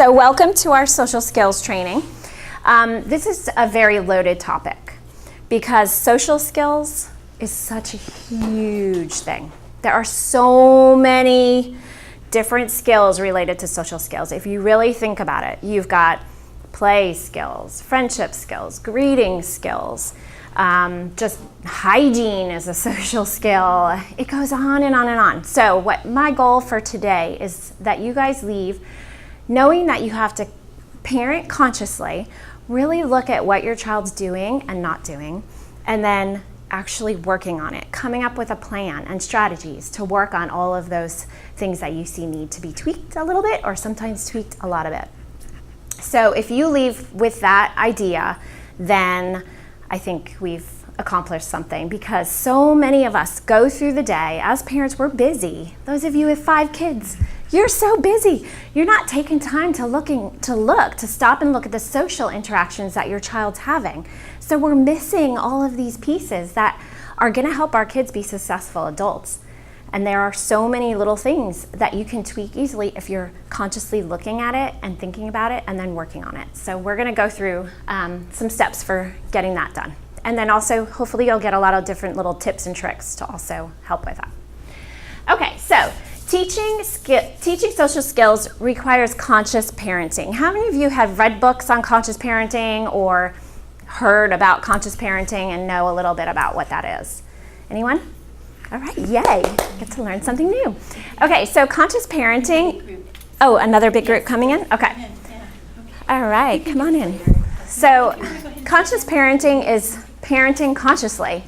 So welcome to our social skills training. This is a very loaded topic because social skills is such a huge thing. There are so many different skills related to social skills. If you really think about it, you've got play skills, friendship skills, greeting skills, just hygiene is a social skill. It goes on and on and on. So what my goal for today is that you guys leave knowing that you have to parent consciously, really look at what your child's doing and not doing, and then actually working on it, coming up with a plan and strategies to work on all of those things that you see need to be tweaked a little bit or sometimes tweaked a lot of it. So if you leave with that idea, then I think we've accomplished something, because so many of us go through the day. As parents, we're busy. Those of you with 5 kids, you're so busy. You're not taking time to stop and look at the social interactions that your child's having. So we're missing all of these pieces that are going to help our kids be successful adults. And there are so many little things that you can tweak easily if you're consciously looking at it and thinking about it and then working on it. So we're going to go through some steps for getting that done. And then also, hopefully you'll get a lot of different little tips and tricks to also help with that. Okay, so teaching social skills requires conscious parenting. How many of you have read books on conscious parenting or heard about conscious parenting and know a little bit about what that is? Anyone? All right, yay, get to learn something new. Okay, so conscious parenting, oh, another big group coming in? Okay. All right, come on in. So conscious parenting is parenting consciously.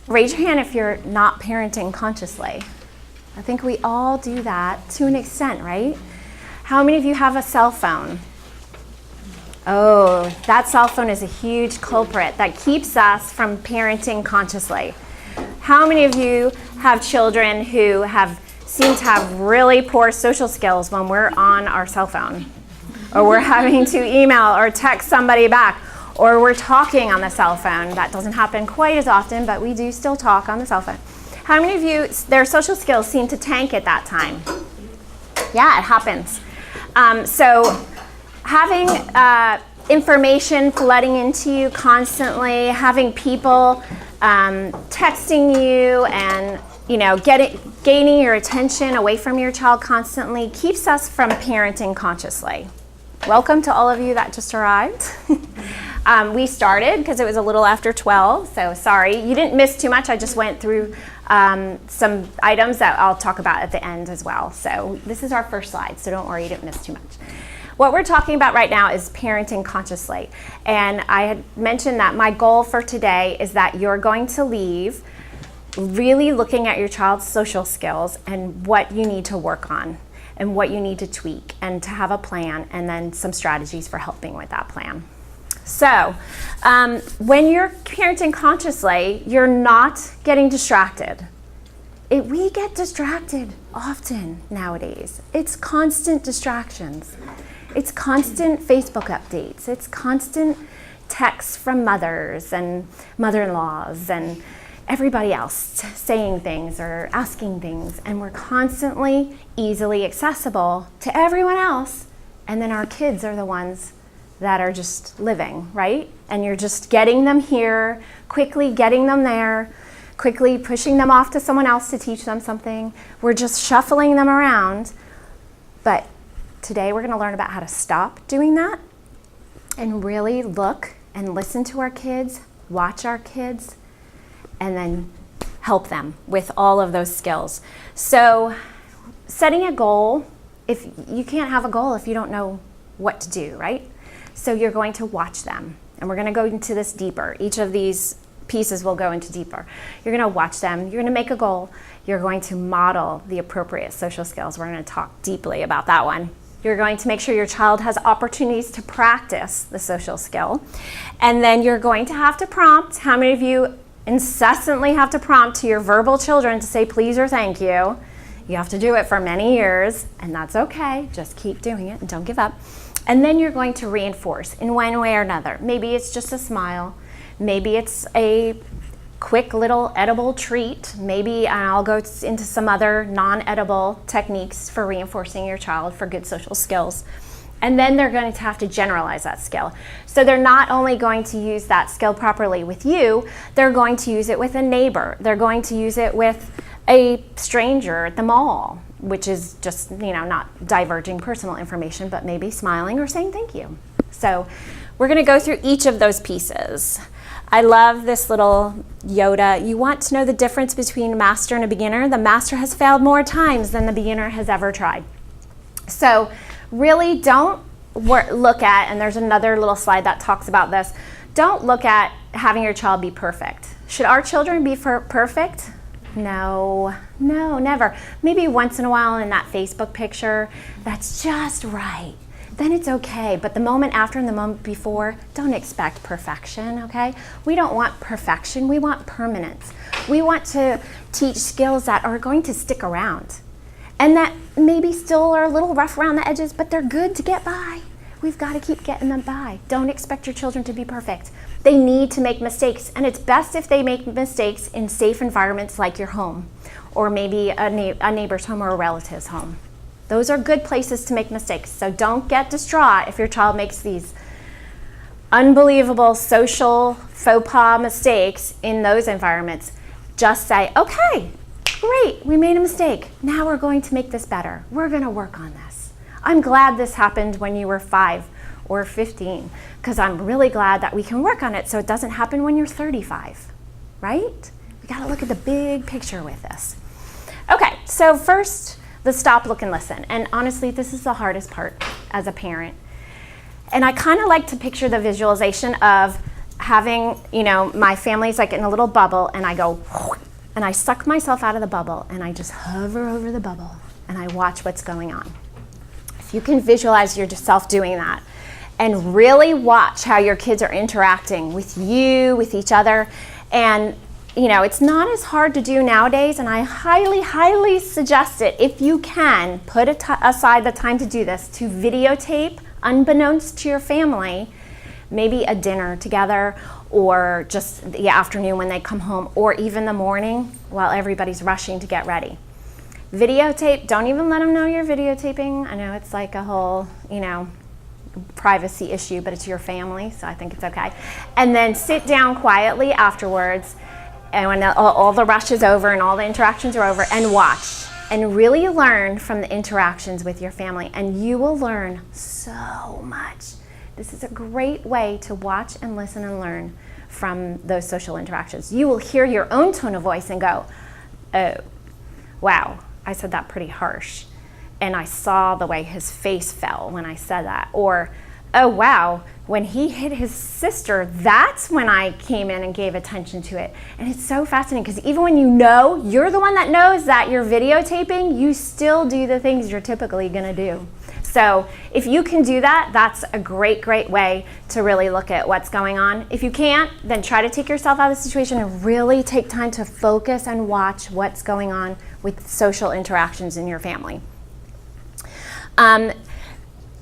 Raise your hand if you're not parenting consciously. I think we all do that to an extent, right? How many of you have a cell phone? Oh, that cell phone is a huge culprit that keeps us from parenting consciously. How many of you have children who seem to have really poor social skills when we're on our cell phone? Or we're having to email or text somebody back, or we're talking on the cell phone. That doesn't happen quite as often, but we do still talk on the cell phone. How many of you, their social skills seem to tank at that time? Yeah, it happens. So having information flooding into you constantly, having people texting you and gaining your attention away from your child constantly keeps us from parenting consciously. Welcome to all of you that just arrived. We started because it was a little after 12, so sorry. You didn't miss too much. I just went through some items that I'll talk about at the end as well. So this is our first slide, so don't worry, you didn't miss too much. What we're talking about right now is parenting consciously. And I had mentioned that my goal for today is that you're going to leave really looking at your child's social skills and what you need to work on and what you need to tweak, and to have a plan and then some strategies for helping with that plan. So when you're parenting consciously, you're not getting distracted. We get distracted often nowadays. It's constant distractions. It's constant Facebook updates. It's constant texts from mothers and mother-in-laws and everybody else saying things or asking things. And we're constantly easily accessible to everyone else. And then our kids are the ones that are just living, right? And you're just getting them here, quickly getting them there, quickly pushing them off to someone else to teach them something. We're just shuffling them around. But today we're going to learn about how to stop doing that and really look and listen to our kids, watch our kids, and then help them with all of those skills. So setting a goal, if you can't have a goal if you don't know what to do, right? So you're going to watch them, and we're going to go into this deeper. Each of these pieces will go into deeper. You're going to watch them. You're going to make a goal. You're going to model the appropriate social skills. We're going to talk deeply about that one. You're going to make sure your child has opportunities to practice the social skill. And then you're going to have to prompt. How many of you incessantly have to prompt to your verbal children to say please or thank you? You have to do it for many years, and that's okay. Just keep doing it and don't give up. And then you're going to reinforce in one way or another. Maybe it's just a smile. Maybe it's a quick little edible treat. Maybe I'll go into some other non-edible techniques for reinforcing your child for good social skills. And then they're going to have to generalize that skill. So they're not only going to use that skill properly with you, they're going to use it with a neighbor. They're going to use it with a stranger at the mall, which is just, not diverging personal information, but maybe smiling or saying thank you. So we're going to go through each of those pieces. I love this little Yoda. You want to know the difference between a master and a beginner? The master has failed more times than the beginner has ever tried. So really don't look at, and there's another little slide that talks about this, don't look at having your child be perfect. Should our children be perfect? No, never. Maybe once in a while in that Facebook picture, that's just right. Then it's okay, but the moment after and the moment before, don't expect perfection, okay? We don't want perfection, we want permanence. We want to teach skills that are going to stick around and that maybe still are a little rough around the edges, but they're good to get by. We've got to keep getting them by. Don't expect your children to be perfect. They need to make mistakes, and it's best if they make mistakes in safe environments like your home, or maybe a neighbor's home or a relative's home. Those are good places to make mistakes. So don't get distraught if your child makes these unbelievable social faux pas mistakes in those environments. Just say, okay, great, we made a mistake. Now we're going to make this better. We're going to work on this. I'm glad this happened when you were 5 or 15, because I'm really glad that we can work on it so it doesn't happen when you're 35, right? We got to look at the big picture with this. Okay, so first, the stop, look, and listen. And honestly, this is the hardest part as a parent. And I kind of like to picture the visualization of having, my family's like in a little bubble, and I go, and I suck myself out of the bubble, and I just hover over the bubble, and I watch what's going on. If you can visualize yourself doing that, and really watch how your kids are interacting with you, with each other, and it's not as hard to do nowadays, and I highly, highly suggest it, if you can, put aside the time to do this, to videotape, unbeknownst to your family, maybe a dinner together, or just the afternoon when they come home, or even the morning while everybody's rushing to get ready. Videotape, don't even let them know you're videotaping. I know it's like a whole, privacy issue, but it's your family, so I think it's okay. And then sit down quietly afterwards, and when all the rush is over and all the interactions are over, and watch and really learn from the interactions with your family, and you will learn so much. This is a great way to watch and listen and learn from those social interactions. You will hear your own tone of voice and go, oh, wow, I said that pretty harsh, and I saw the way his face fell when I said that. Or, oh wow, when he hit his sister, that's when I came in and gave attention to it. And it's so fascinating, because even when you're the one that knows that you're videotaping, you still do the things you're typically gonna do. So if you can do that, that's a great, great way to really look at what's going on. If you can't, then try to take yourself out of the situation and really take time to focus and watch what's going on with social interactions in your family.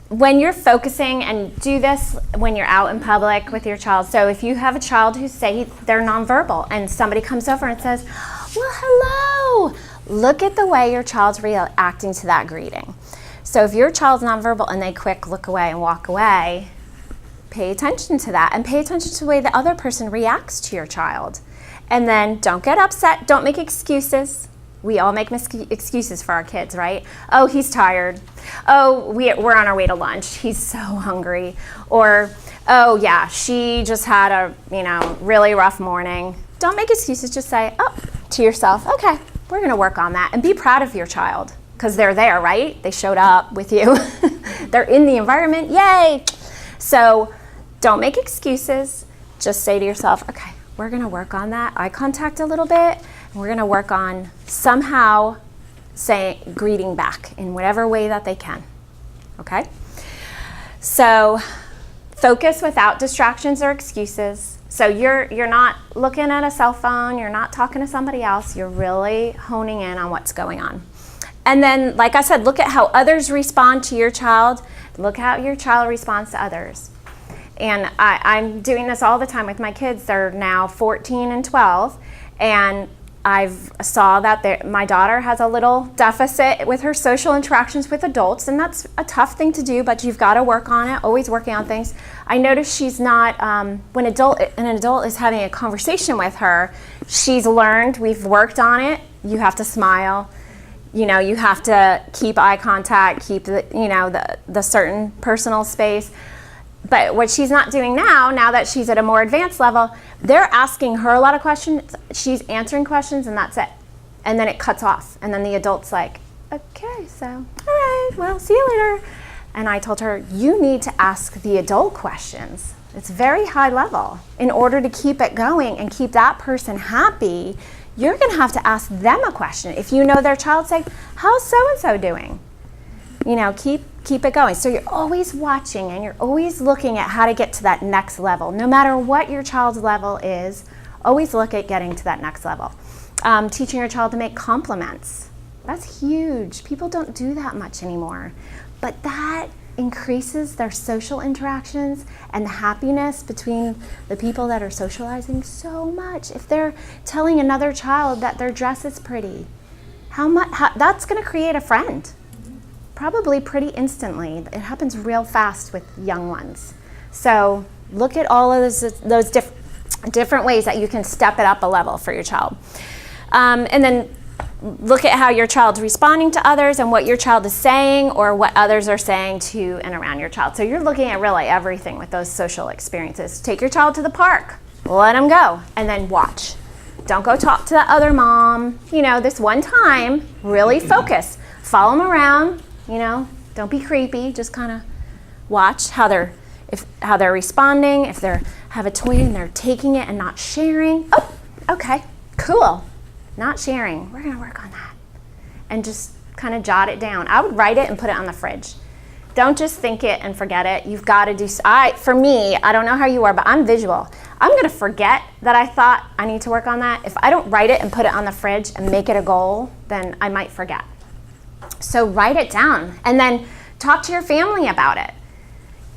When you're focusing, and do this when you're out in public with your child. So if you have a child who say they're nonverbal and somebody comes over and says, well, hello, look at the way your child's reacting to that greeting. So if your child's nonverbal and they quick look away and walk away, pay attention to that, and pay attention to the way the other person reacts to your child. And then don't get upset, don't make excuses. We all make excuses for our kids, right? Oh, he's tired. Oh, we're on our way to lunch. He's so hungry. Or, oh yeah, she just had a really rough morning. Don't make excuses. Just say, oh, to yourself, okay, we're gonna work on that. And be proud of your child, because they're there, right? They showed up with you. They're in the environment, yay! So don't make excuses. Just say to yourself, okay, we're gonna work on that eye contact a little bit. We're gonna work on somehow greeting back in whatever way that they can, okay? So focus without distractions or excuses. So you're not looking at a cell phone, you're not talking to somebody else, you're really honing in on what's going on. And then, like I said, look at how others respond to your child. Look how your child responds to others. And I'm doing this all the time with my kids. They're now 14 and 12, and I've saw that my daughter has a little deficit with her social interactions with adults, and that's a tough thing to do, but you've got to work on it, always working on things. I notice she's not, when an adult is having a conversation with her, she's learned, we've worked on it, you have to smile, you know, you have to keep eye contact, keep the certain personal space. But what she's not doing now that she's at a more advanced level, they're asking her a lot of questions, she's answering questions, and that's it. And then it cuts off. And then the adult's like, okay, so, all right, well, see you later. And I told her, you need to ask the adult questions. It's very high level. In order to keep it going and keep that person happy, you're gonna have to ask them a question. If you know their child, say, how's so-and-so doing? You know, keep it going. So you're always watching and you're always looking at how to get to that next level. No matter what your child's level is, always look at getting to that next level. Teaching your child to make compliments. That's huge. People don't do that much anymore. But that increases their social interactions and the happiness between the people that are socializing so much. If they're telling another child that their dress is pretty, that's going to create a friend. Probably pretty instantly. It happens real fast with young ones. So look at all of those different ways that you can step it up a level for your child. And then look at how your child's responding to others and what your child is saying or what others are saying to and around your child. So you're looking at really everything with those social experiences. Take your child to the park, let them go, and then watch. Don't go talk to that other mom. You know, this one time, really focus. Follow them around. You know, don't be creepy. Just kind of watch how they're responding. If they have a toy and they're taking it and not sharing. Oh, okay, cool. Not sharing. We're gonna work on that, and just kind of jot it down. I would write it and put it on the fridge. Don't just think it and forget it. You've got to do. For me, I don't know how you are, but I'm visual. I'm gonna forget that I thought I need to work on that. If I don't write it and put it on the fridge and make it a goal, then I might forget. So write it down and then talk to your family about it.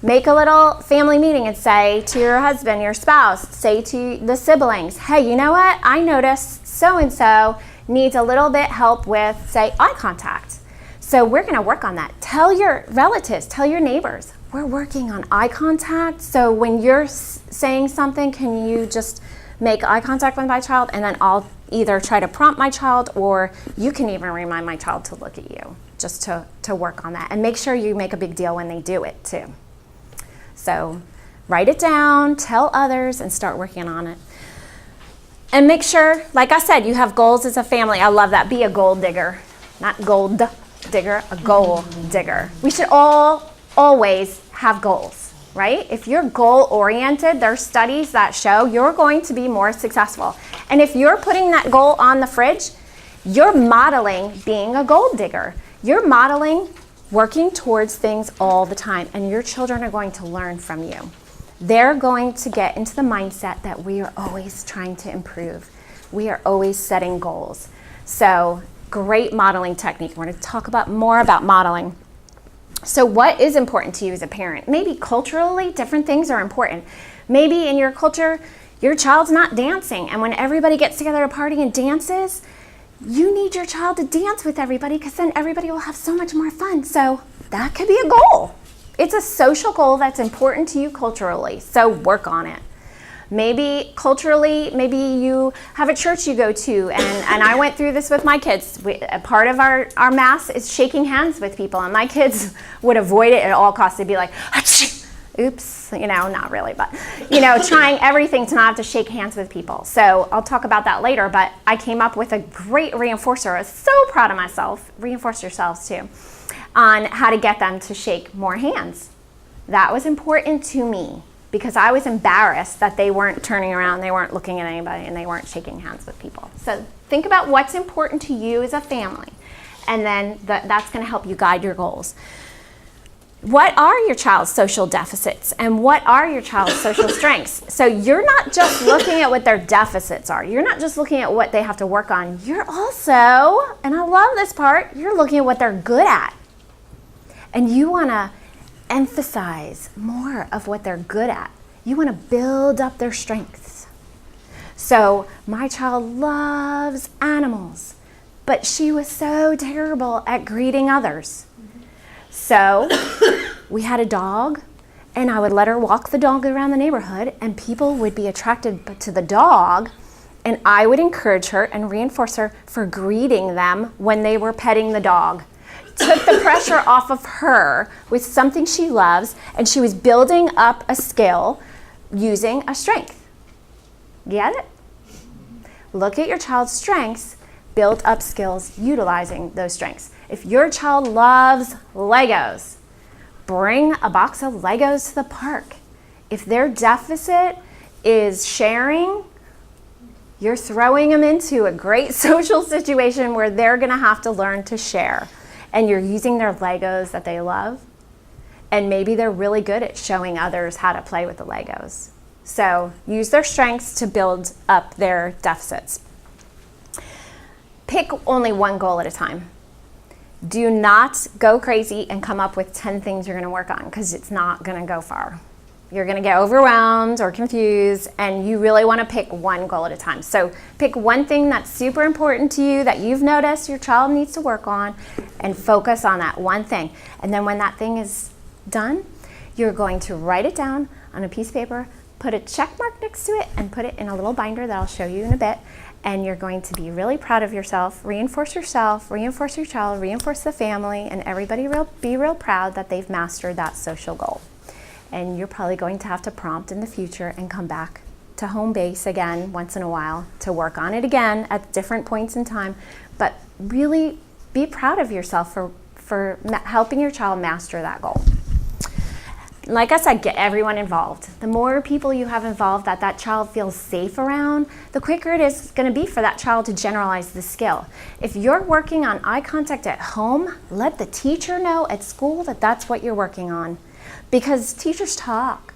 Make a little family meeting and say to your husband, your spouse, say to the siblings, hey, you know what? I noticed so-and-so needs a little bit help with, say, eye contact. So we're gonna work on that. Tell your relatives, tell your neighbors, we're working on eye contact. So when you're saying something, can you just make eye contact with my child? And then I'll either try to prompt my child, or you can even remind my child to look at you, just to work on that. And make sure you make a big deal when they do it too. So write it down, tell others, and start working on it. And make sure, like I said, you have goals as a family. I love that. Be a goal digger. Not gold digger, a goal digger. We should always have goals, right? If you're goal-oriented, there are studies that show you're going to be more successful. And if you're putting that goal on the fridge, you're modeling being a goal digger. You're modeling working towards things all the time, and your children are going to learn from you. They're going to get into the mindset that we are always trying to improve. We are always setting goals. So great modeling technique. We're going to talk more about modeling. So what is important to you as a parent? Maybe culturally, different things are important. Maybe in your culture, your child's not dancing, and when everybody gets together at a party and dances, you need your child to dance with everybody, because then everybody will have so much more fun. So that could be a goal. It's a social goal that's important to you culturally, so work on it. Maybe culturally, maybe you have a church you go to, and I went through this with my kids. A part of our mass is shaking hands with people, and my kids would avoid it at all costs. They'd be like, achoo! Oops, not really, but, trying everything to not have to shake hands with people. So I'll talk about that later, but I came up with a great reinforcer. I was so proud of myself. Reinforce yourselves too, on how to get them to shake more hands. That was important to me because I was embarrassed that they weren't turning around, they weren't looking at anybody, and they weren't shaking hands with people. So think about what's important to you as a family, and then that's going to help you guide your goals. What are your child's social deficits and what are your child's social strengths? So you're not just looking at what their deficits are. You're not just looking at what they have to work on. You're also, and I love this part, you're looking at what they're good at. And you want to emphasize more of what they're good at. You want to build up their strengths. So my child loves animals, but she was so terrible at greeting others. So we had a dog, and I would let her walk the dog around the neighborhood, and people would be attracted to the dog, and I would encourage her and reinforce her for greeting them when they were petting the dog. Took the pressure off of her with something she loves, and she was building up a skill using a strength. Get it? Look at your child's strengths, build up skills utilizing those strengths. If your child loves Legos, bring a box of Legos to the park. If their deficit is sharing, you're throwing them into a great social situation where they're gonna have to learn to share. And you're using their Legos that they love. And maybe they're really good at showing others how to play with the Legos. So use their strengths to build up their deficits. Pick only one goal at a time. Do not go crazy and come up with 10 things you're gonna work on, because it's not gonna go far. You're gonna get overwhelmed or confused, and you really wanna pick one goal at a time. So pick one thing that's super important to you that you've noticed your child needs to work on, and focus on that one thing. And then when that thing is done, you're going to write it down on a piece of paper, put a check mark next to it, and put it in a little binder that I'll show you in a bit. And you're going to be really proud of yourself, reinforce your child, reinforce the family, and everybody be real proud that they've mastered that social goal. And you're probably going to have to prompt in the future and come back to home base again once in a while to work on it again at different points in time. But really be proud of yourself for helping your child master that goal. Like I said, get everyone involved. The more people you have involved that child feels safe around, the quicker it is going to be for that child to generalize the skill. If you're working on eye contact at home, let the teacher know at school that that's what you're working on. Because teachers talk.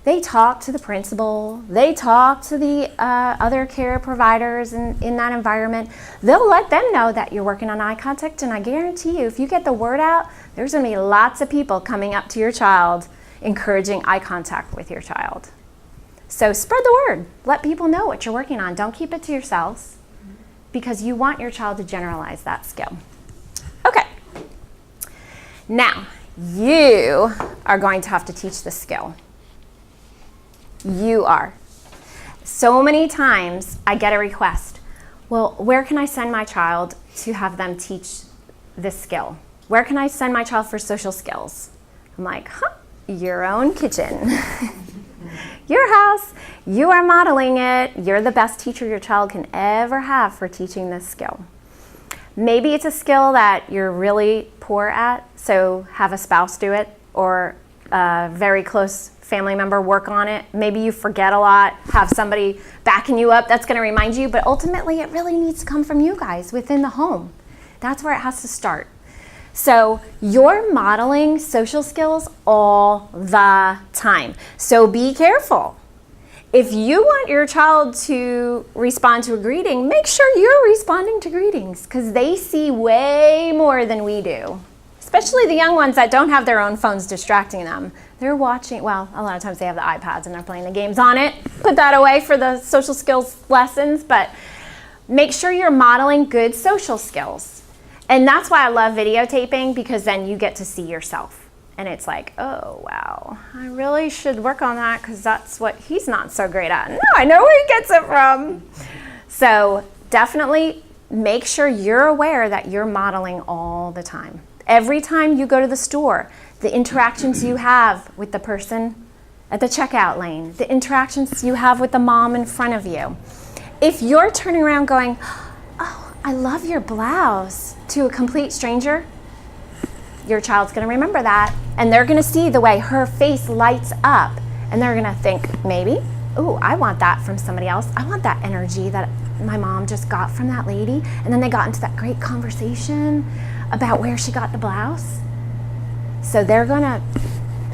They talk to the principal. They talk to the other care providers in that environment. They'll let them know that you're working on eye contact, and I guarantee you, if you get the word out, there's going to be lots of people coming up to your child encouraging eye contact with your child. So spread the word. Let people know what you're working on. Don't keep it to yourselves, because you want your child to generalize that skill. Okay. Now, you are going to have to teach the skill. You are. So many times I get a request, well, where can I send my child to have them teach this skill? Where can I send my child for social skills? I'm like, your own kitchen. Your house. You are modeling it. You're the best teacher your child can ever have for teaching this skill. Maybe it's a skill that you're really poor at, so have a spouse do it, or a very close family member work on it. Maybe you forget a lot, have somebody backing you up that's going to remind you, but ultimately it really needs to come from you guys within the home. That's where it has to start. So you're modeling social skills all the time. So be careful. If you want your child to respond to a greeting, make sure you're responding to greetings, because they see way more than we do. Especially the young ones that don't have their own phones distracting them. They're watching, well, a lot of times they have the iPads and they're playing the games on it. Put that away for the social skills lessons, but make sure you're modeling good social skills. And that's why I love videotaping, because then you get to see yourself. And it's like, oh, wow, I really should work on that, because that's what he's not so great at. No, I know where he gets it from. So definitely make sure you're aware that you're modeling all the time. Every time you go to the store, the interactions you have with the person at the checkout lane, the interactions you have with the mom in front of you. If you're turning around going, oh, I love your blouse, to a complete stranger, your child's going to remember that, and they're going to see the way her face lights up, and they're going to think, maybe, ooh, I want that from somebody else. I want that energy that my mom just got from that lady. And then they got into that great conversation about where she got the blouse. So they're going to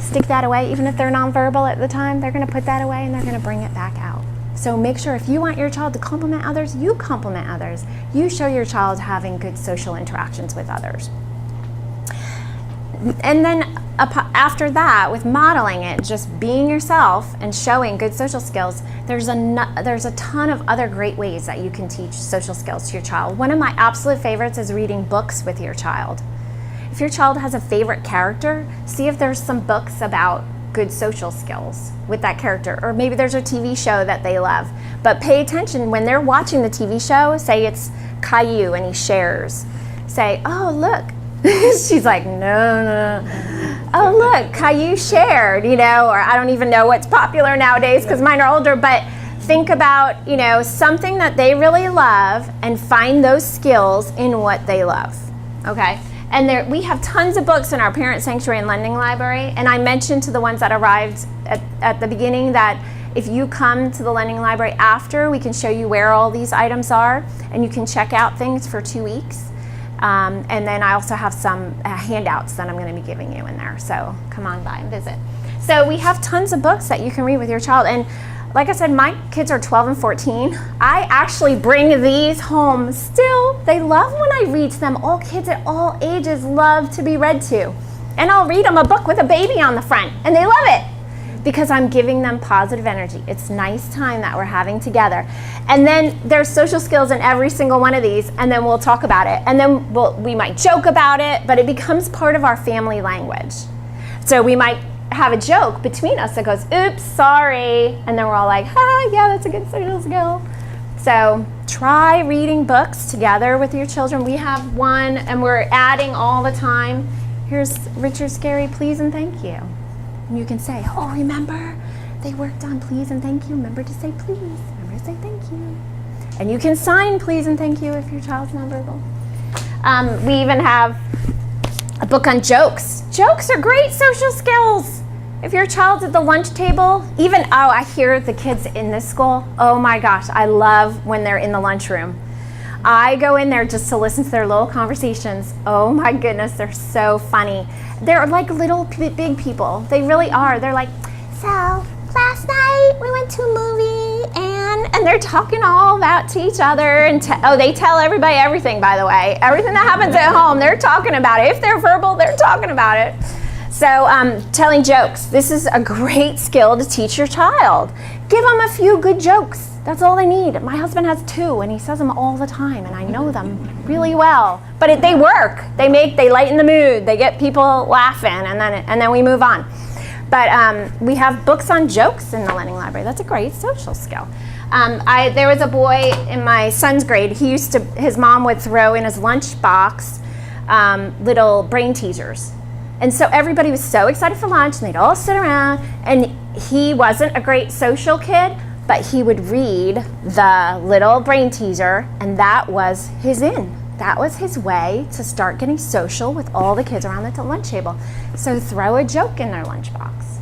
stick that away, even if they're nonverbal at the time. They're going to put that away, and they're going to bring it back out. So make sure, if you want your child to compliment others, you compliment others. You show your child having good social interactions with others. And then after that, with modeling it, just being yourself and showing good social skills, there's a ton of other great ways that you can teach social skills to your child. One of my absolute favorites is reading books with your child. If your child has a favorite character, see if there's some books about good social skills with that character, or maybe there's a TV show that they love. But pay attention when they're watching the TV show. Say it's Caillou and he shares. Say, oh look, she's like, no. Oh look, Caillou shared, or I don't even know what's popular nowadays because mine are older. But think about something that they really love and find those skills in what they love. Okay. And we have tons of books in our Parent Sanctuary and Lending Library. And I mentioned to the ones that arrived at the beginning that if you come to the Lending Library after, we can show you where all these items are, and you can check out things for 2 weeks. And then I also have some handouts that I'm going to be giving you in there. So come on by and visit. So we have tons of books that you can read with your child. And like I said, my kids are 12 and 14. I actually bring these home still. They love when I read to them. All kids at all ages love to be read to. And I'll read them a book with a baby on the front, and they love it because I'm giving them positive energy. It's nice time that we're having together. And then there's social skills in every single one of these, and then we'll talk about it. And then we might joke about it, but it becomes part of our family language. So we might have a joke between us that goes, oops, sorry, and then we're all like, yeah, that's a good social skill. So try reading books together with your children. We have one, and we're adding all the time. Here's Richard Scarry, please and thank you. And you can say, oh, remember, they worked on please and thank you. Remember to say please. Remember to say thank you. And you can sign please and thank you if your child's nonverbal. We even have a book on jokes. Jokes are great social skills. If your child's at the lunch table, I hear the kids in this school, oh my gosh, I love when they're in the lunchroom. I go in there just to listen to their little conversations. Oh my goodness, they're so funny. They're like little big people. They really are. They're like, so last night we went to a movie and they're talking all about to each other. And they tell everybody everything, by the way. Everything that happens at home, they're talking about it. If they're verbal, they're talking about it. So telling jokes. This is a great skill to teach your child. Give them a few good jokes. That's all they need. My husband has 2, and he says them all the time, and I know them really well. But they work. They lighten the mood. They get people laughing, and then we move on. But we have books on jokes in the Lending Library. That's a great social skill. There was a boy in my son's grade. His mom would throw in his lunchbox little brain teasers. And so everybody was so excited for lunch, and they'd all sit around, and he wasn't a great social kid, but he would read the little brain teaser, and that was his in. That was his way to start getting social with all the kids around the lunch table. So throw a joke in their lunchbox.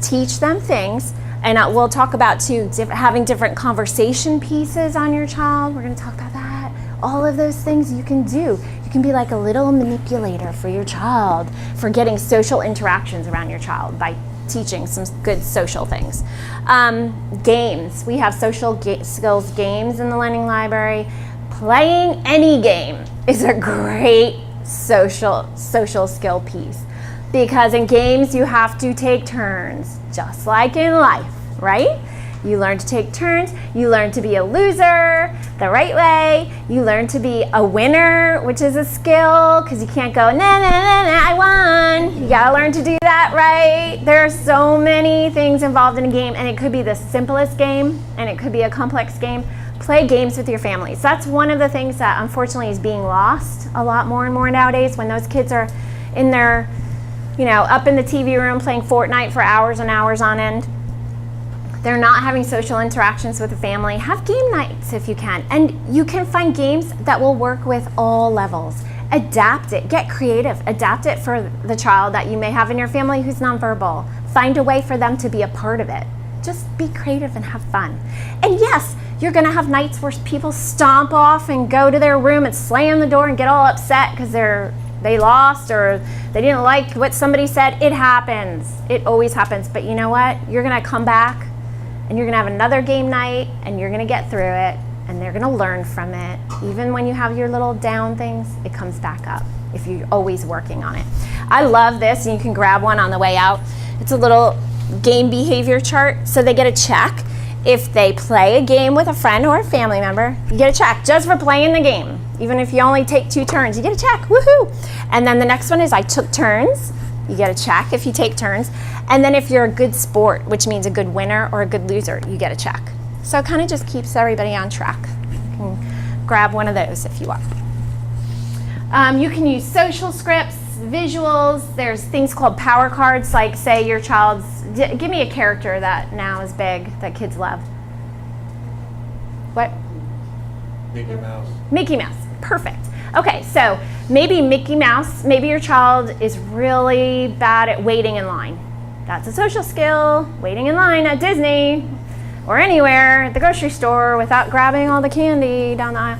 Teach them things, and we'll talk about, too, having different conversation pieces on your child. We're going to talk about that. All of those things you can do. You can be like a little manipulator for your child, for getting social interactions around your child by teaching some good social things. Games. We have social skills games in the Lending Library. Playing any game is a great social skill piece, because in games you have to take turns, just like in life, right? You learn to take turns. You learn to be a loser the right way. You learn to be a winner, which is a skill, because you can't go, nah, I won. You gotta learn to do that right. There are so many things involved in a game, and it could be the simplest game, and it could be a complex game. Play games with your families. That's one of the things that unfortunately is being lost a lot more and more nowadays, when those kids are in their, up in the TV room playing Fortnite for hours and hours on end. They're not having social interactions with the family. Have game nights if you can. And you can find games that will work with all levels. Adapt it. Get creative. Adapt it for the child that you may have in your family who's nonverbal. Find a way for them to be a part of it. Just be creative and have fun. And yes, you're going to have nights where people stomp off and go to their room and slam the door and get all upset because they lost or they didn't like what somebody said. It happens. It always happens. But you know what? You're going to come back, and you're going to have another game night, and you're going to get through it, and they're going to learn from it. Even when you have your little down things, it comes back up. if you're always working on it. I love this, and you can grab one on the way out. It's a little game behavior chart, so they get a check. If they play a game with a friend or a family member, you get a check just for playing the game. Even if you only take 2 turns, you get a check, woohoo! And then the next one is I took turns. You get a check if you take turns. And then if you're a good sport, which means a good winner or a good loser, you get a check. So it kind of just keeps everybody on track. You can grab one of those if you want. You can use social scripts, visuals. There's things called power cards, like say your child's, give me a character that now is big, that kids love. What? Mickey Mouse. Mickey Mouse, perfect. Okay, so maybe Mickey Mouse, maybe your child is really bad at waiting in line. That's a social skill, waiting in line at Disney or anywhere, at the grocery store, without grabbing all the candy down the aisle.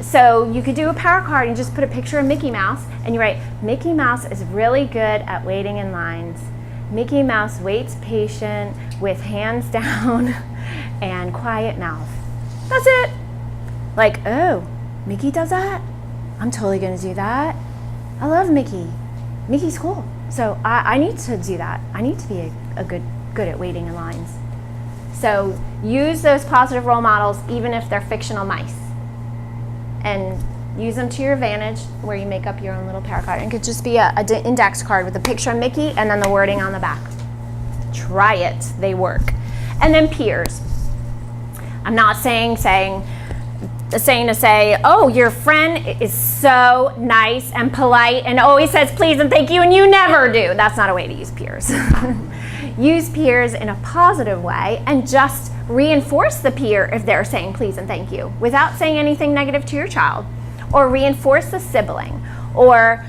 So you could do a power card and just put a picture of Mickey Mouse, and you write, Mickey Mouse is really good at waiting in lines. Mickey Mouse waits patient with hands down and quiet mouth. That's it. Like, oh, Mickey does that? I'm totally gonna do that. I love Mickey. Mickey's cool. So I need to do that. I need to be a good at waiting in lines. So use those positive role models even if they're fictional mice. And use them to your advantage where you make up your own little power card. It could just be an index card with a picture of Mickey and then the wording on the back. Try it, they work. And then peers. I'm not saying to say, oh, your friend is so nice and polite and always says please and thank you and you never do. That's not a way to use peers. Use peers in a positive way and just reinforce the peer if they're saying please and thank you without saying anything negative to your child, or reinforce the sibling, or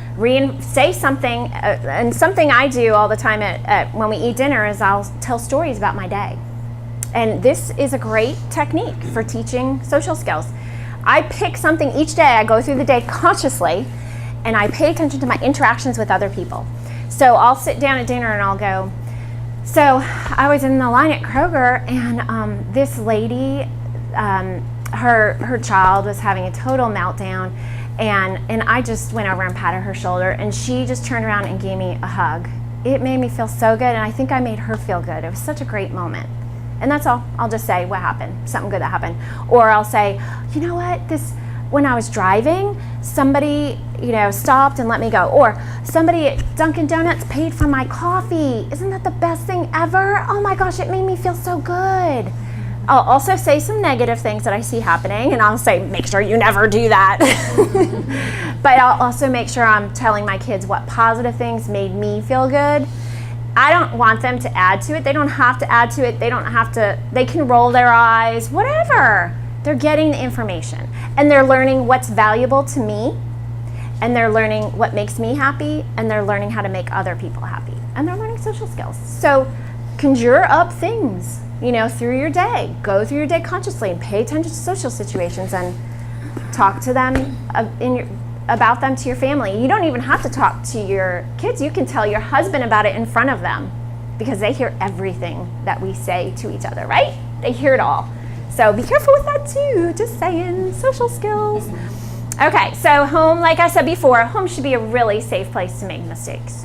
say something. And something I do all the time when we eat dinner is I'll tell stories about my day. And this is a great technique for teaching social skills. I pick something each day. I go through the day consciously, and I pay attention to my interactions with other people. So I'll sit down at dinner and I'll go, so I was in the line at Kroger, and this lady, her child was having a total meltdown, and I just went over and patted her shoulder, and she just turned around and gave me a hug. It made me feel so good, and I think I made her feel good. It was such a great moment. And that's all. I'll just say what happened, something good that happened. Or I'll say, you know what, when I was driving, somebody, stopped and let me go. Or somebody at Dunkin' Donuts paid for my coffee. Isn't that the best thing ever? Oh my gosh, it made me feel so good. I'll also say some negative things that I see happening, and I'll say, make sure you never do that. But I'll also make sure I'm telling my kids what positive things made me feel good. I don't want them to add to it. They don't have to add to it. They can roll their eyes, whatever. They're getting the information, and they're learning what's valuable to me, and they're learning what makes me happy, and they're learning how to make other people happy, and they're learning social skills. So conjure up things, through your day. Go through your day consciously and pay attention to social situations and talk to them about them to your family. You don't even have to talk to your kids. You can tell your husband about it in front of them, because they hear everything that we say to each other, right? They hear it all. So be careful with that too. Just saying, social skills. Okay, so home, like I said before, home should be a really safe place to make mistakes.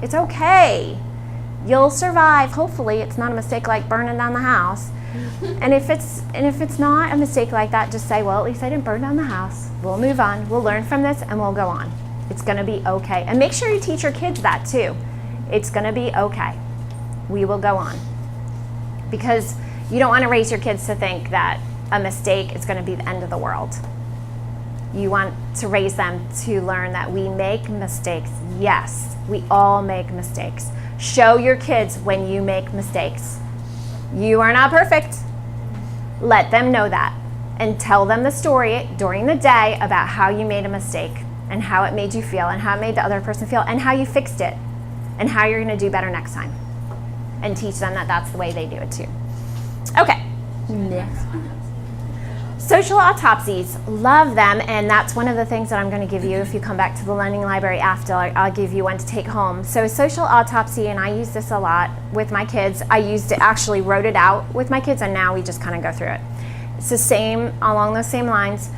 It's okay. You'll survive. Hopefully it's not a mistake like burning down the house. And if it's not a mistake like that, just say, well, at least I didn't burn down the house. We'll move on. We'll learn from this and we'll go on. It's going to be okay. And make sure you teach your kids that too. It's going to be okay. We will go on. Because you don't want to raise your kids to think that a mistake is going to be the end of the world. You want to raise them to learn that we make mistakes. Yes, we all make mistakes. Show your kids when you make mistakes. You are not perfect. Let them know that, and tell them the story during the day about how you made a mistake and how it made you feel and how it made the other person feel and how you fixed it and how you're going to do better next time, and teach them that that's the way they do it too. Okay, next one. Social autopsies, love them, and that's one of the things that I'm going to give you if you come back to the Learning Library after. I'll give you one to take home. So social autopsy, and I use this a lot with my kids. I actually wrote it out with my kids, and now we just kind of go through it. It's the same, along those same lines.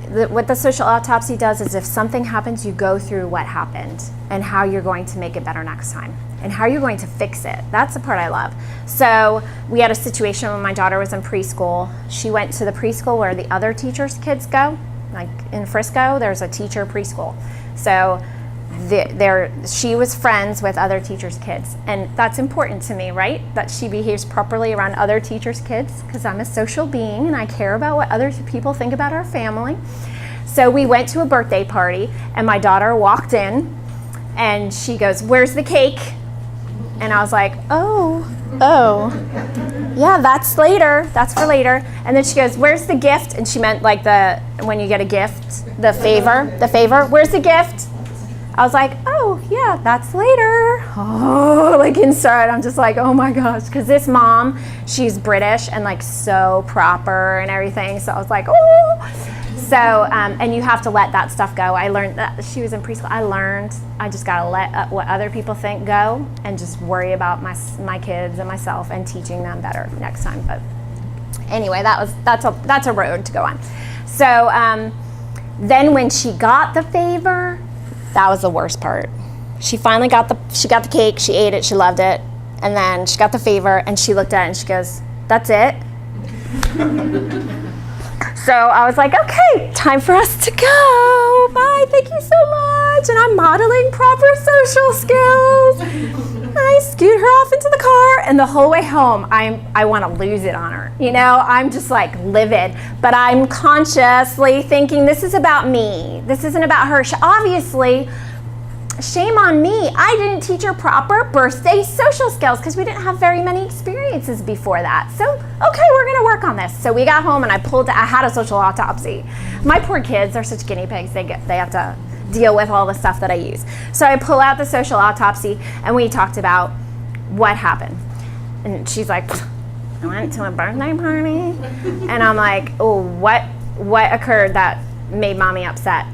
what the social autopsy does is if something happens, you go through what happened and how you're going to make it better next time and how you're going to fix it. That's the part I love. So we had a situation when my daughter was in preschool. She went to the preschool where the other teachers' kids go. Like in Frisco, there's a teacher preschool. So she was friends with other teachers' kids, and that's important to me, right? That she behaves properly around other teachers' kids, because I'm a social being and I care about what other people think about our family. So we went to a birthday party, and my daughter walked in, and she goes, "Where's the cake?" And I was like, oh, yeah, that's later. That's for later. And then she goes, "Where's the gift?" And she meant like when you get a gift, the favor. "Where's the gift?" I was like, oh, yeah, that's later. Oh, like inside, I'm just like, oh my gosh. Because this mom, she's British and like so proper and everything. So I was like, oh. So, and you have to let that stuff go. I learned that she was in preschool. I just got to let what other people think go and just worry about my kids and myself and teaching them better next time. But anyway, that's a road to go on. So then when she got the favor, that was the worst part. She finally got the cake, she ate it, she loved it, and then she got the favor and she looked at it and she goes, "That's it?" So I was like, okay, time for us to go. Bye, thank you so much. And I'm modeling proper social skills. And I scoot her off into the car, and the whole way home, I want to lose it on her. You know, I'm just like livid, but I'm consciously thinking this is about me. This isn't about her. Obviously, shame on me. I didn't teach her proper birthday social skills because we didn't have very many experiences before that. So, okay, we're going to work on this. So we got home and I had a social autopsy. My poor kids are such guinea pigs. They have to deal with all the stuff that I use. So I pull out the social autopsy and we talked about what happened. And she's like, "I went to a birthday party." And I'm like, "Oh, what occurred that made mommy upset?"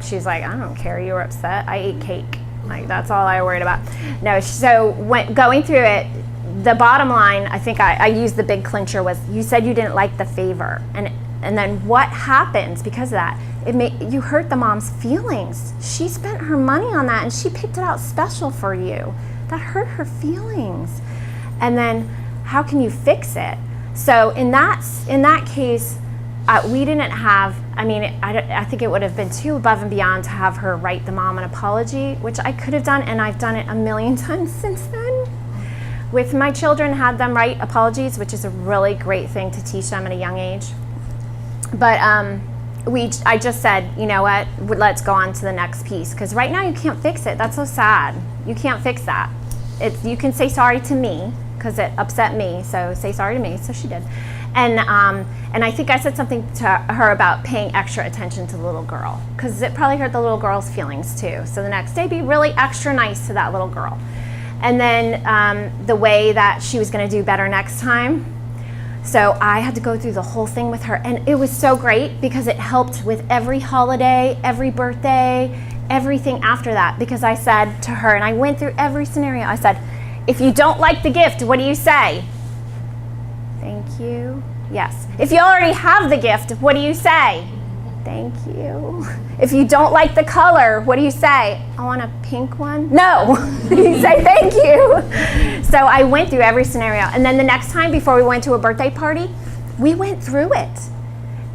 She's like, "I don't care, you were upset. I ate cake." Like, that's all I worried about. No, so going through it, the bottom line, I think I used the big clincher was, you said you didn't like the favor. And then what happens because of that? You hurt the mom's feelings. She spent her money on that and she picked it out special for you. That hurt her feelings. And then how can you fix it? So in that case, we didn't have, I think it would have been too above and beyond to have her write the mom an apology, which I could have done, and I've done it a million times since then. With my children, had them write apologies, which is a really great thing to teach them at a young age. But I just said, you know what, let's go on to the next piece, because right now you can't fix it. That's so sad. You can't fix that. You can say sorry to me, because it upset me, so say sorry to me. So she did. And I think I said something to her about paying extra attention to the little girl, because it probably hurt the little girl's feelings too. So the next day, be really extra nice to that little girl. And then the way that she was going to do better next time. So I had to go through the whole thing with her, and it was so great because it helped with every holiday, every birthday, everything after that. Because I said to her, and I went through every scenario, I said, "If you don't like the gift, what do you say?" "Thank you." "Yes." "If you already have the gift, what do you say?" "Thank you." "If you don't like the color, what do you say?" "I want a pink one." "No." You say "thank you." So I went through every scenario. And then the next time before we went to a birthday party, we went through it.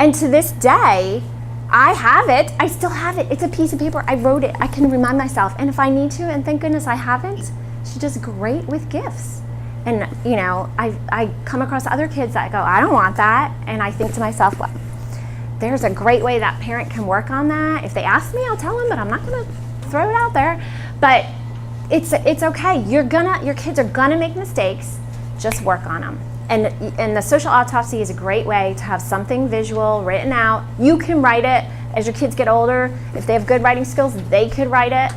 And to this day, I have it. I still have it. It's a piece of paper. I wrote it. I can remind myself. And if I need to, and thank goodness I haven't, she does great with gifts. And, you know, I come across other kids that go, "I don't want that." And I think to myself, well, there's a great way that parent can work on that. If they ask me, I'll tell them, but I'm not going to throw it out there. But it's okay. Your kids are going to make mistakes. Just work on them. And the social autopsy is a great way to have something visual written out. You can write it as your kids get older. If they have good writing skills, they could write it.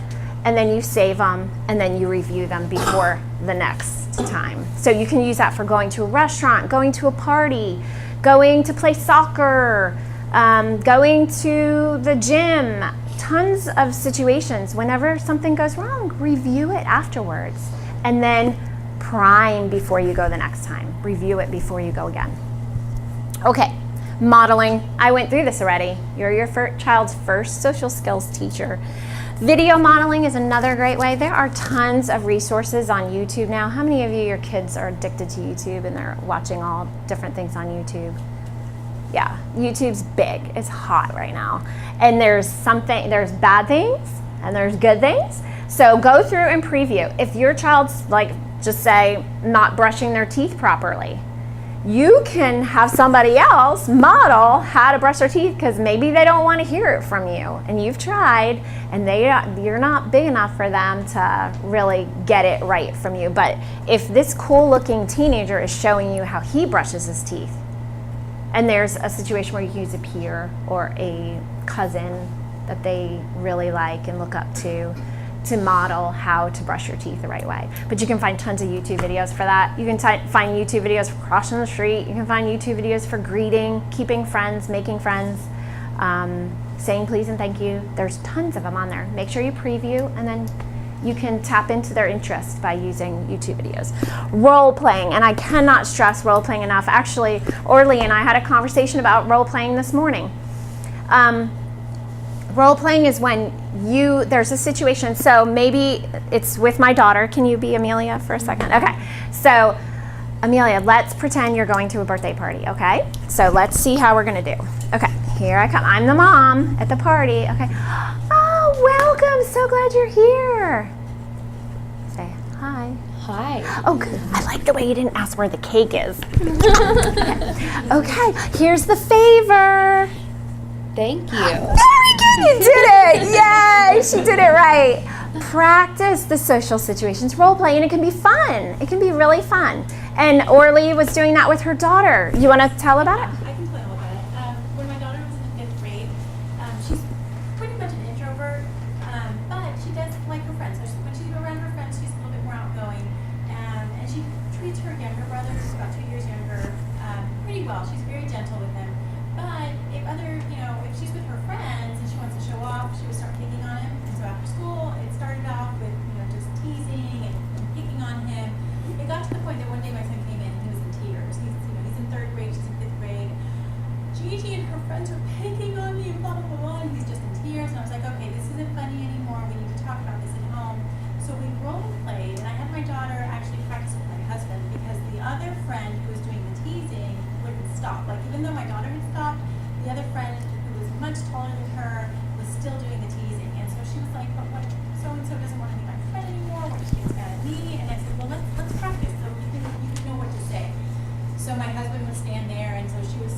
And then you save them, and then you review them before the next time. So you can use that for going to a restaurant, going to a party, going to play soccer, going to the gym. Tons of situations. Whenever something goes wrong, review it afterwards. And then prime before you go the next time. Review it before you go again. Okay, Modeling, I went through this already. You're your child's first social skills teacher. Video modeling is another great way. There are tons of resources on YouTube now. How many of you, your kids are addicted to YouTube and they're watching all different things on YouTube? Yeah, YouTube's big. It's hot right now. And there's bad things and there's good things. So go through and preview. If your child's like, just say, not brushing their teeth properly, you can have somebody else model how to brush their teeth because maybe they don't want to hear it from you. And you've tried and you're not big enough for them to really get it right from you. But if this cool looking teenager is showing you how he brushes his teeth, and there's a situation where you can use a peer or a cousin that they really like and look up to model how to brush your teeth the right way. But you can find tons of YouTube videos for that. You can find YouTube videos for crossing the street. You can find YouTube videos for greeting, keeping friends, making friends, saying please and thank you. There's tons of them on there. Make sure you preview, and then you can tap into their interest by using YouTube videos. Role playing, and I cannot stress role playing enough. Actually, Orly and I had a conversation about role playing this morning. Role playing is when there's a situation, so maybe it's with my daughter. Can you be Amelia for a second? Okay, so Amelia, let's pretend you're going to a birthday party, okay? So let's see how we're gonna do. Okay, here I come. I'm the mom at the party, okay. Oh, welcome, so glad you're here. Say hi. Hi. Oh, good. I like the way you didn't ask where the cake is. Okay, here's the favor. Thank you. Very good, you did it. Yay, she did it right. Practice the social situations, role play, and it can be fun. It can be really fun. And Orly was doing that with her daughter. You want to tell about it? I can tell you all about it. When my daughter was in the 5th grade, she's pretty much an introvert, but she does like her friends. So when she's around her friends, she's a little bit more outgoing, and she treats her younger brother, who's about 2 years younger, pretty well. She's very gentle with him. But if she's with her friends and she wants to show off, she would start picking on him. And so after school, it started off with just teasing and picking on him. It got to the point that one day my son came in and he was in tears. He's in 3rd grade, she's in 5th grade. Gigi and her friends are picking on me and blah blah blah, and he's just in tears. And I was like, okay, this isn't funny anymore. We need to talk about this at home. So we role played, and I had my daughter actually practice with my husband because the other friend who was doing the teasing wouldn't stop. Like even though my daughter had stopped, the other friend who was much taller than her was still doing the teasing. And so she was like, but what, so-and-so doesn't want to be my friend anymore, what if she gets mad at me? And I said, well, let's practice so you can know what to say. So my husband would stand there, and so she was,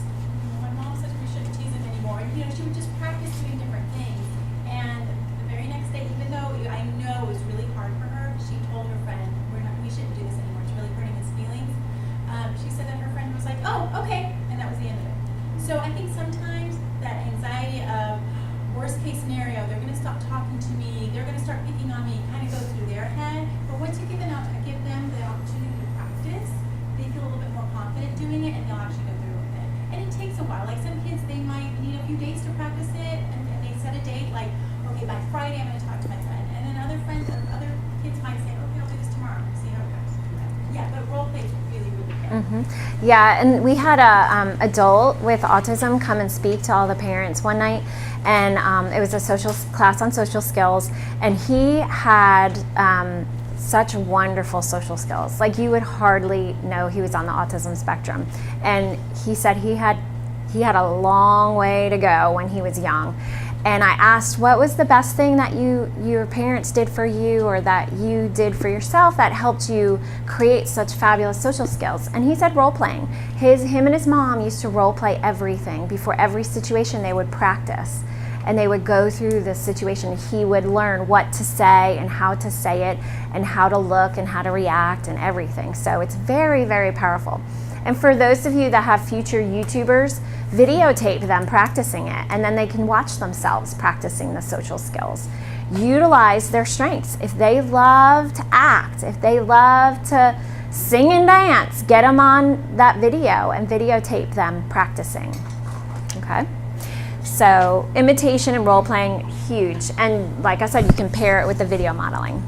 my mom said we shouldn't tease him anymore. And she would just practice doing different things. And the very next day, even though I know it was really hard for her, she told her friend, we shouldn't do this anymore, it's really hurting his feelings. She said that her friend was like, oh, okay, and that was the end of it. So I think sometimes that anxiety of worst case scenario, they're going to stop talking to me, they're going to start picking on me, kind of go through their head. But once you give them the opportunity to practice, they feel a little bit more confident doing it, and they'll actually go through with it. And it takes a while. Like some kids, they might need a few days to practice it, and they set a date, like, okay, by Friday I'm going to talk to my friend. And then other kids might say, okay, I'll do this tomorrow, see how it goes. Yeah, but role play is really, really good. Mm-hmm. Yeah, and we had a adult with autism come and speak to all the parents one night, and it was a social class on social skills, and he had such wonderful social skills. Like you would hardly know he was on the autism spectrum, and he said he had a long way to go when he was young. And I asked, what was the best thing that your parents did for you or that you did for yourself that helped you create such fabulous social skills? And he said role playing. Him and his mom used to role play everything. Before every situation they would practice. And they would go through the situation. He would learn what to say and how to say it and how to look and how to react and everything. So it's very, very powerful. And for those of you that have future YouTubers, videotape them practicing it, and then they can watch themselves practicing the social skills. Utilize their strengths. If they love to act, if they love to sing and dance, get them on that video and videotape them practicing. Okay? So imitation and role playing, huge. And like I said, you can pair it with the video modeling.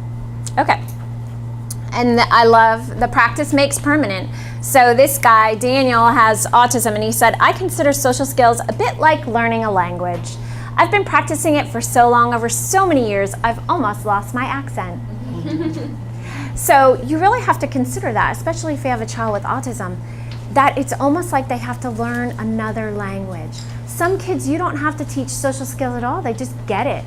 Okay. And I love the practice makes permanent. So this guy, Daniel, has autism, and he said, I consider social skills a bit like learning a language. I've been practicing it for so long, over so many years, I've almost lost my accent. So you really have to consider that, especially if you have a child with autism, that it's almost like they have to learn another language. Some kids, you don't have to teach social skills at all. They just get it.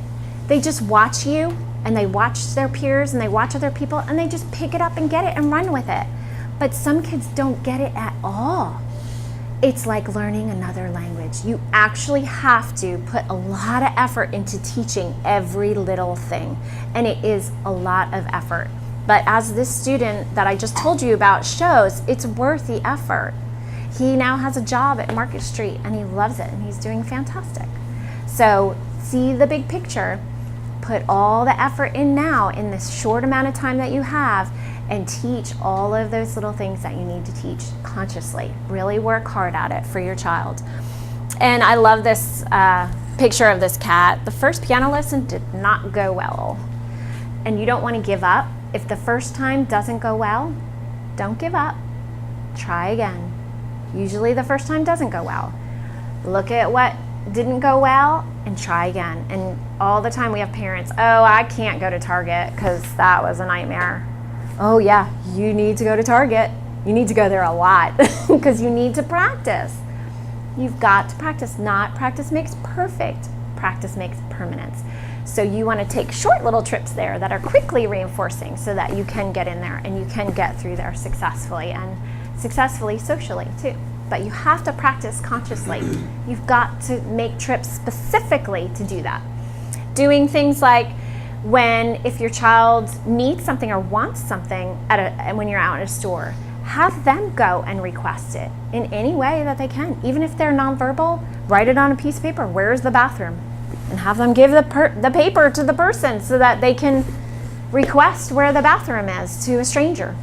They just watch you, and they watch their peers, and they watch other people, and they just pick it up and get it and run with it. But some kids don't get it at all. It's like learning another language. You actually have to put a lot of effort into teaching every little thing, and it is a lot of effort. But as this student that I just told you about shows, it's worth the effort. He now has a job at Market Street, and he loves it, and he's doing fantastic. So see the big picture. Put all the effort in now in this short amount of time that you have, and teach all of those little things that you need to teach consciously. Really work hard at it for your child. And I love this picture of this cat. The first piano lesson did not go well. And you don't want to give up. If the first time doesn't go well, don't give up. Try again. Usually the first time doesn't go well. Look at what didn't go well and try again. And all the time we have parents, oh, I can't go to Target because that was a nightmare. Oh yeah, you need to go to Target. You need to go there a lot because you need to practice. You've got to practice. Not practice makes perfect. Practice makes permanence. So you want to take short little trips there that are quickly reinforcing so that you can get in there and you can get through there successfully, and successfully socially too. But you have to practice consciously. You've got to make trips specifically to do that. Doing things like if your child needs something or wants something when you're out at a store, have them go and request it in any way that they can. Even if they're nonverbal, write it on a piece of paper. Where's the bathroom? And have them give the paper to the person so that they can request where the bathroom is to a stranger.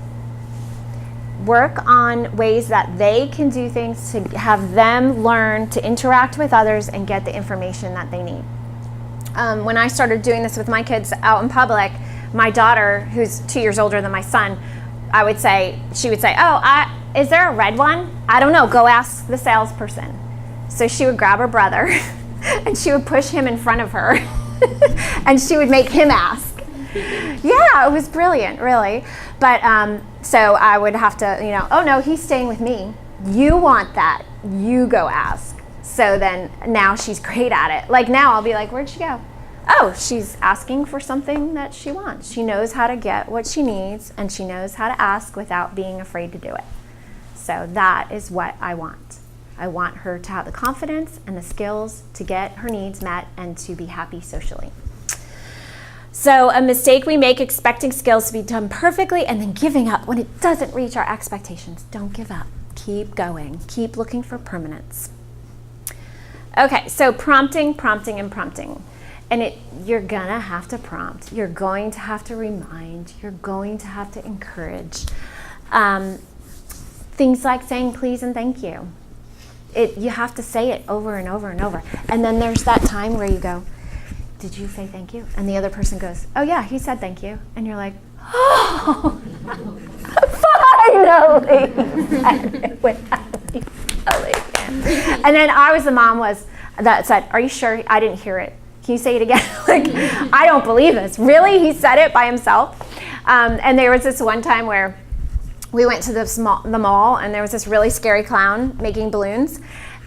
Work on ways that they can do things to have them learn to interact with others and get the information that they need. When I started doing this with my kids out in public, my daughter, who's 2 years older than my son, she would say, oh, is there a red one? I don't know, go ask the salesperson. So she would grab her brother and she would push him in front of her and she would make him ask. Yeah, it was brilliant, really. But so I would have to, oh no, he's staying with me. You want that, you go ask. So then now she's great at it. Like now I'll be like, where'd she go? Oh, she's asking for something that she wants. She knows how to get what she needs, and she knows how to ask without being afraid to do it. So that is what I want. I want her to have the confidence and the skills to get her needs met and to be happy socially. So a mistake we make expecting skills to be done perfectly and then giving up when it doesn't reach our expectations. Don't give up. Keep going. Keep looking for permanence. Okay, so prompting. And you're gonna have to prompt. You're going to have to remind. You're going to have to encourage. Things like saying please and thank you. You have to say it over and over and over. And then there's that time where you go, did you say thank you? And the other person goes, oh yeah, he said thank you. And you're like, oh, finally. And then I was the mom that said, are you sure? I didn't hear it. Can you say it again? Like, I don't believe this. Really? He said it by himself? And there was this one time where we went to the mall, and there was this really scary clown making balloons,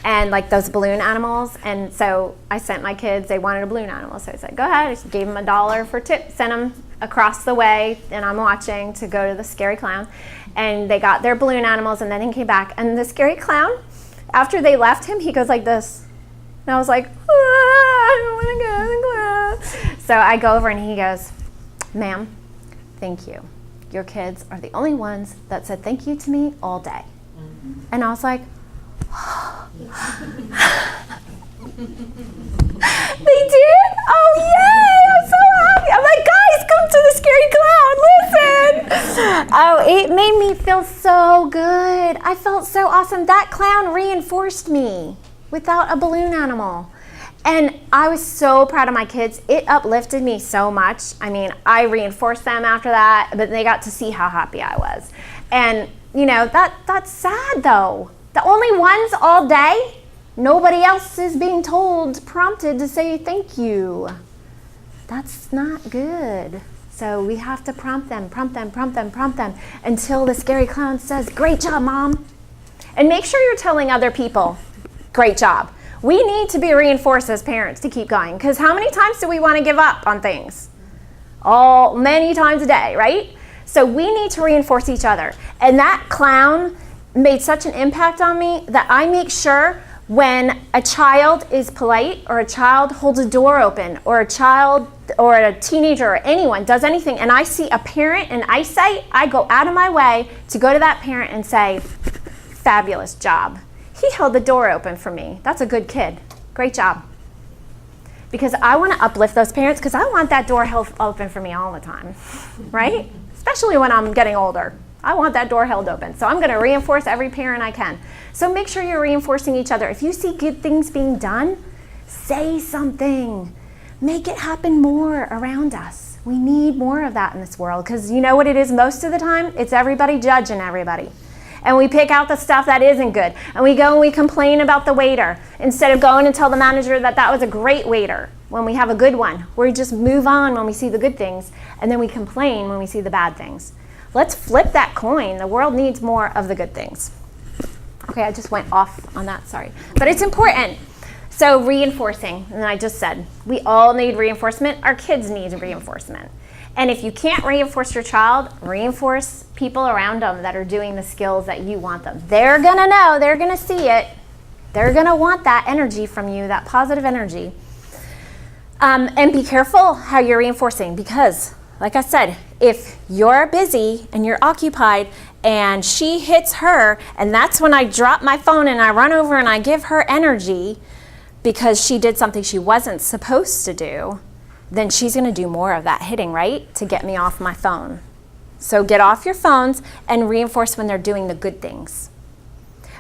and like those balloon animals. And so I sent my kids, they wanted a balloon animal. So I said, go ahead. I just gave them $1 for tip, sent them across the way, and I'm watching to go to the scary clown. And they got their balloon animals, and then he came back. And the scary clown, after they left him, he goes like this. And I was like, I don't want to go to the class. So I go over and he goes, ma'am, thank you. Your kids are the only ones that said thank you to me all day. Mm-hmm. And I was like, they did? Oh, yay! I'm so happy. I'm like, guys, come to the scary clown. Listen. Oh, it made me feel so good. I felt so awesome. That clown reinforced me without a balloon animal. And I was so proud of my kids. It uplifted me so much. I mean, I reinforced them after that, but they got to see how happy I was. And, you know, that's sad though. The only ones all day, nobody else is being prompted to say thank you. That's not good. So we have to prompt them until the scary clown says, great job, Mom. And make sure you're telling other people, great job. We need to be reinforced as parents to keep going, because how many times do we want to give up on things? Many times a day, right? So we need to reinforce each other. And that clown made such an impact on me that I make sure when a child is polite, or a child holds a door open, or a child or a teenager or anyone does anything, and I see a parent in eyesight, I go out of my way to go to that parent and say, fabulous job. He held the door open for me. That's a good kid. Great job. Because I want to uplift those parents, because I want that door held open for me all the time, right? Especially when I'm getting older. I want that door held open. So I'm going to reinforce every parent I can. So make sure you're reinforcing each other. If you see good things being done, say something. Make it happen more around us. We need more of that in this world, because you know what it is most of the time? It's everybody judging everybody. And we pick out the stuff that isn't good. And we go and we complain about the waiter instead of going and tell the manager that that was a great waiter when we have a good one. We just move on when we see the good things, and then we complain when we see the bad things. Let's flip that coin. The world needs more of the good things. Okay, I just went off on that, sorry. But it's important. So reinforcing, and I just said, we all need reinforcement. Our kids need reinforcement. And if you can't reinforce your child, reinforce people around them that are doing the skills that you want them. They're gonna know, they're gonna see it. They're gonna want that energy from you, that positive energy. And be careful how you're reinforcing, because, like I said, if you're busy and you're occupied and she hits her, and that's when I drop my phone and I run over and I give her energy because she did something she wasn't supposed to do, then she's going to do more of that hitting, right, to get me off my phone. So get off your phones and reinforce when they're doing the good things.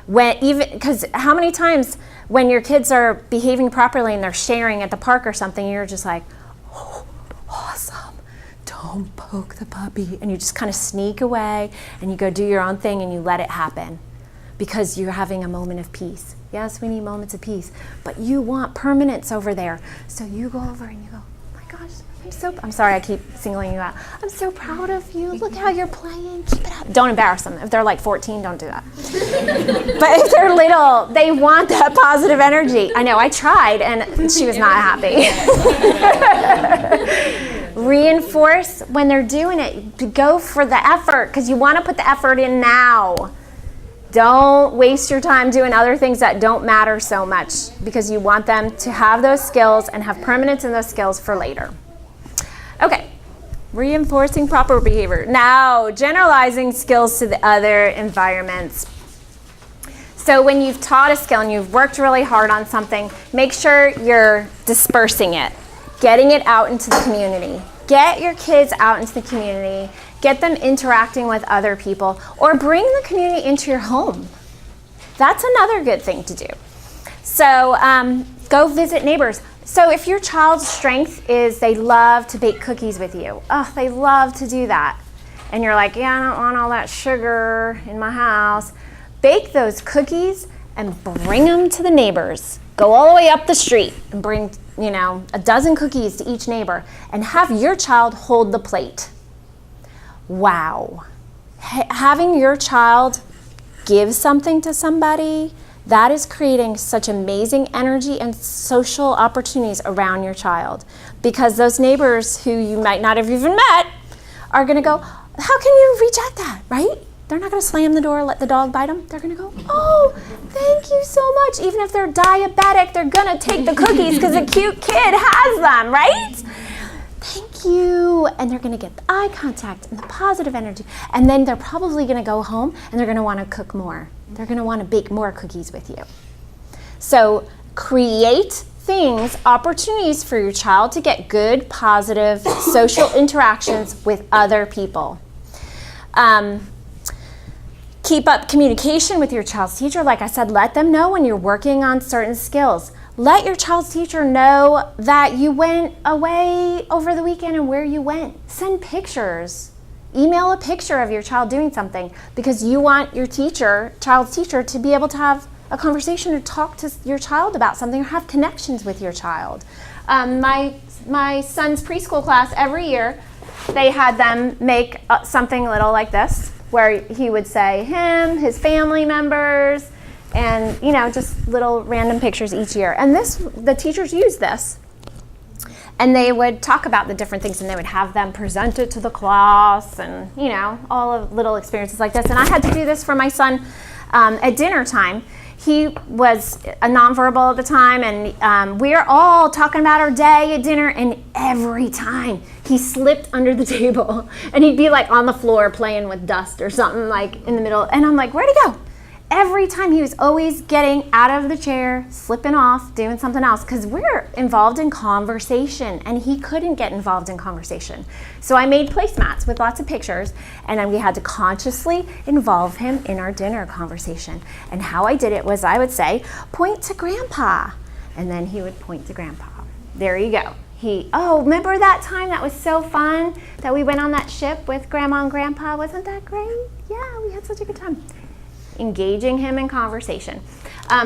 Because how many times when your kids are behaving properly and they're sharing at the park or something, you're just like, oh, awesome, don't poke the puppy. And you just kind of sneak away and you go do your own thing and you let it happen because you're having a moment of peace. Yes, we need moments of peace, but you want permanence over there. So you go over and you go, I'm sorry I keep singling you out. I'm so proud of you. Look how you're playing. Keep it up. Don't embarrass them. If they're like 14, don't do that. But if they're little, they want that positive energy. I know, I tried and she was not happy. Reinforce when they're doing it. Go for the effort, because you want to put the effort in now. Don't waste your time doing other things that don't matter so much, because you want them to have those skills and have permanence in those skills for later. Okay, reinforcing proper behavior. Now, generalizing skills to the other environments. So when you've taught a skill and you've worked really hard on something, make sure you're dispersing it, getting it out into the community. Get your kids out into the community. Get them interacting with other people, or bring the community into your home. That's another good thing to do. So go visit neighbors. So if your child's strength is they love to bake cookies with you, oh, they love to do that, and you're like, yeah, I don't want all that sugar in my house, bake those cookies and bring them to the neighbors. Go all the way up the street and bring, a dozen cookies to each neighbor, and have your child hold the plate. Wow. Having your child give something to somebody, that is creating such amazing energy and social opportunities around your child, because those neighbors who you might not have even met are going to go, how can you reject that, right? They're not going to slam the door, let the dog bite them. They're going to go, oh, thank you so much. Even if they're diabetic, they're going to take the cookies because a cute kid has them, right? Thank you. And they're going to get the eye contact and the positive energy. And then they're probably going to go home and they're going to want to cook more. They're going to want to bake more cookies with you. So create things, opportunities for your child to get good, positive social interactions with other people. Keep up communication with your child's teacher. Like I said, let them know when you're working on certain skills. Let your child's teacher know that you went away over the weekend and where you went. Send pictures. Email a picture of your child doing something, because you want your child's teacher, to be able to have a conversation or talk to your child about something or have connections with your child. My son's preschool class, every year, they had them make something little like this, where he would say him, his family members, and just little random pictures each year. And the teachers used this. And they would talk about the different things, and they would have them present it to the class, and all of little experiences like this. And I had to do this for my son at dinner time. He was a nonverbal at the time, and we were all talking about our day at dinner, and every time he slipped under the table, and he'd be like on the floor playing with dust or something, like in the middle, and I'm like, where'd he go? Every time he was always getting out of the chair, slipping off, doing something else, because we're involved in conversation, and he couldn't get involved in conversation. So I made placemats with lots of pictures, and then we had to consciously involve him in our dinner conversation. And how I did it was, I would say, point to Grandpa, and then he would point to Grandpa. There you go. Remember that time that was so fun that we went on that ship with Grandma and Grandpa? Wasn't that great? Yeah, we had such a good time. Engaging him in conversation.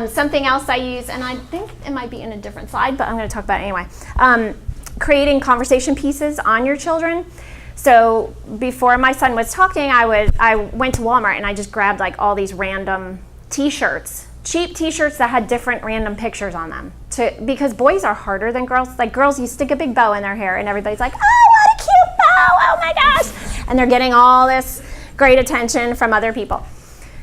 Something else I use, and I think it might be in a different slide, but I'm going to talk about it anyway. Creating conversation pieces on your children. So before my son was talking, I went to Walmart and I just grabbed like all these random t-shirts, cheap t-shirts that had different random pictures on them. Because boys are harder than girls. Like girls, you stick a big bow in their hair and everybody's like, oh, what a cute bow, oh my gosh. And they're getting all this great attention from other people.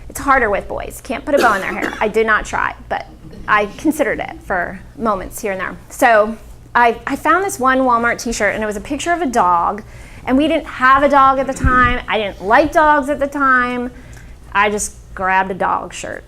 It's harder with boys. Can't put a bow in their hair. I did not try, but I considered it for moments here and there. So I found this one Walmart t-shirt, and it was a picture of a dog, and we didn't have a dog at the time. I didn't like dogs at the time. I just grabbed a dog shirt.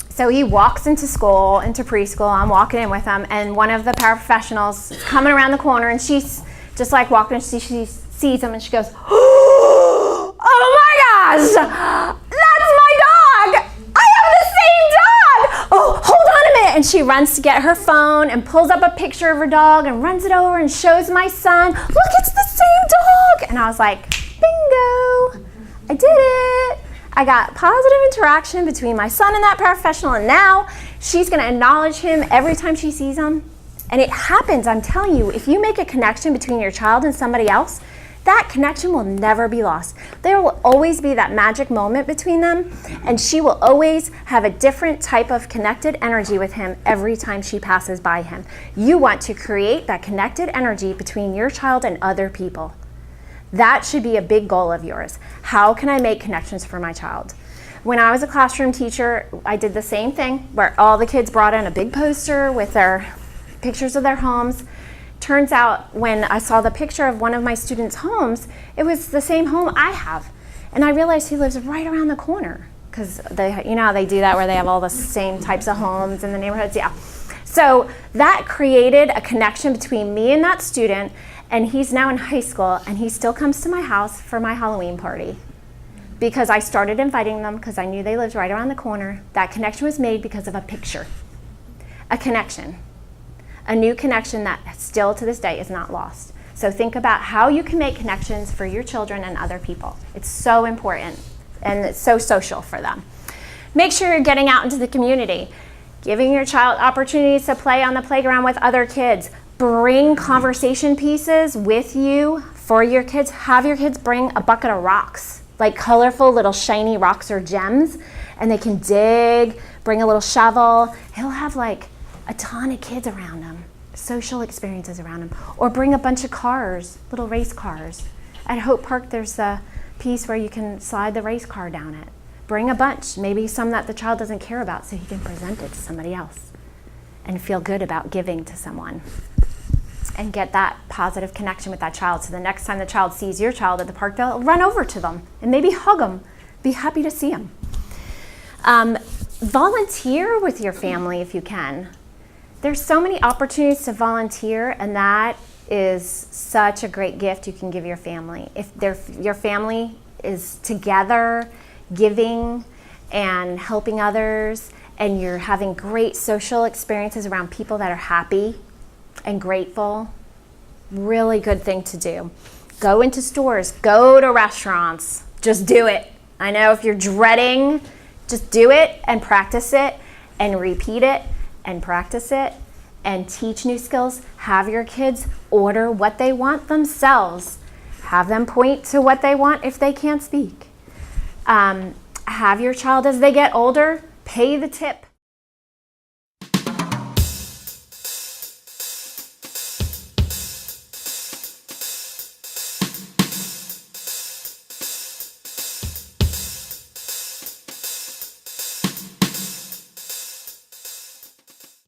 So he walks into school, into preschool. I'm walking in with him, and one of the paraprofessionals is coming around the corner, and she's just like walking, and she sees him, and she goes, oh my gosh, that's my dog! I have the same dog! Oh, hold on a minute! And she runs to get her phone and pulls up a picture of her dog and runs it over and shows my son, look, it's the same dog! And I was like, bingo! I did it! I got positive interaction between my son and that paraprofessional, and now she's gonna acknowledge him every time she sees him. And it happens, I'm telling you, if you make a connection between your child and somebody else, that connection will never be lost. There will always be that magic moment between them, and she will always have a different type of connected energy with him every time she passes by him. You want to create that connected energy between your child and other people. That should be a big goal of yours. How can I make connections for my child? When I was a classroom teacher, I did the same thing, where all the kids brought in a big poster with their pictures of their homes. Turns out when I saw the picture of one of my students' homes, it was the same home I have. And I realized he lives right around the corner, because they do that where they have all the same types of homes in the neighborhoods, yeah. So that created a connection between me and that student, and he's now in high school, and he still comes to my house for my Halloween party. Because I started inviting them because I knew they lived right around the corner. That connection was made because of a picture. A connection. A new connection that still to this day is not lost. So think about how you can make connections for your children and other people. It's so important, and it's so social for them. Make sure you're getting out into the community, giving your child opportunities to play on the playground with other kids. Bring conversation pieces with you for your kids. Have your kids bring a bucket of rocks, like colorful little shiny rocks or gems, and they can dig, bring a little shovel. He'll have like a ton of kids around him, social experiences around him. Or bring a bunch of cars, little race cars. At Hope Park, there's a piece where you can slide the race car down it. Bring a bunch, maybe some that the child doesn't care about, so he can present it to somebody else and feel good about giving to someone. And get that positive connection with that child, so the next time the child sees your child at the park, they'll run over to them and maybe hug them, be happy to see them. Volunteer with your family if you can. There's so many opportunities to volunteer, and that is such a great gift you can give your family. If your family is together, giving and helping others and you're having great social experiences around people that are happy and grateful, really good thing to do. Go into stores, go to restaurants, just do it. I know if you're dreading, just do it and practice it and repeat it and practice it and teach new skills. Have your kids order what they want themselves. Have them point to what they want if they can't speak. Have your child, as they get older, pay the tip